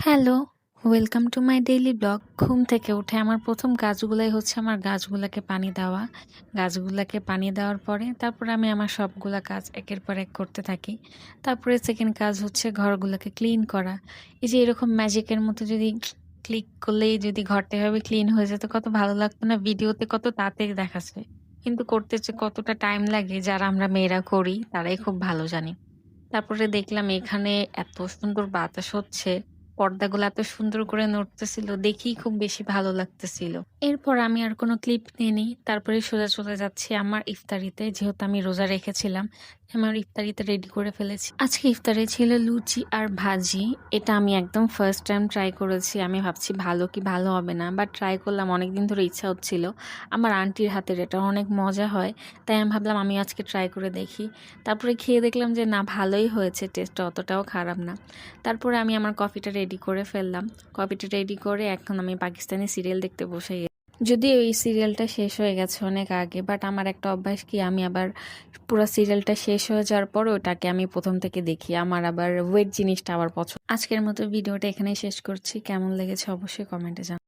Hello, welcome to my daily blog. ঘুম থেকে উঠে আমার প্রথম কাজগুলাই হচ্ছে আমার গাছগুলাকে পানি দেওয়া। গাছগুলাকে পানি দেওয়ার পরে তারপরে আমি আমার সবগুলা কাজ একের পর এক করতে থাকি। তারপরে সেকেন্ড কাজ হচ্ছে ঘরগুলাকে ক্লিন করা। এই যে এরকম ম্যাজিকের মতো যদি ক্লিক করলেই যদি ঘরটা এভাবে ক্লিন হয়ে যেত কত ভালো লাগতো না? ভিডিওতে কত তাড়াতাড়ি দেখাচ্ছে। কিন্তু করতে যে কতটা টাইম লাগে যারা আমরা মেয়েরা করি তারাই খুব ভালো জানি। তারপরে দেখলাম এখানে এত সুন্দর বাতাস হচ্ছে। পর্দাগুলো এত সুন্দর করে নড়তেছিল। দেখেই খুব বেশি ভালো লাগতেছিল। এরপর আমি আর কোনো ক্লিপ নিইনি। তারপরে সোজা চলে যাচ্ছি আমার ইফতারিতে। যেহেতু আমি রোজা রেখেছিলাম, আমার ইফতারিতে রেডি করে ফেলেছি। আজকে ইফতারে ছিল লুচি আর ভাজি। এটা আমি একদম ফার্স্ট টাইম ট্রাই করেছি। আমি ভাবছি ভালো কি ভালো হবে না। বাট ট্রাই করলাম, অনেকদিন ধরে ইচ্ছা হচ্ছিল। আমার আন্টির হাতের এটা অনেক মজা হয়। তাই আমি ভাবলাম আমি আজকে ট্রাই করে দেখি। তারপরে খেয়ে দেখলাম যে না, ভালোই হয়েছে, টেস্টটা অতটাও খারাপ না। তারপরে আমি আমার কফিটা রেডি করে ফেললাম। কফিটা রেডি করে এখন আমি পাকিস্তানি সিরিয়াল দেখতে বসে গেছি। যদিও এই সিরিয়ালটা শেষ হয়ে গেছে অনেক আগে, বাট আমার একটা অভ্যাস কি, আমি আবার পুরো সিরিয়ালটা শেষ হয়ে যাওয়ার পর ওটাকে আমি প্রথম থেকে দেখি। আমার আবার ওয়েট জিনিসটা আবার পছন্দ। আজকের মতো ভিডিওটা এখানেই শেষ করছি। কেমন লেগেছে অবশ্যই কমেন্টে জানাবেন।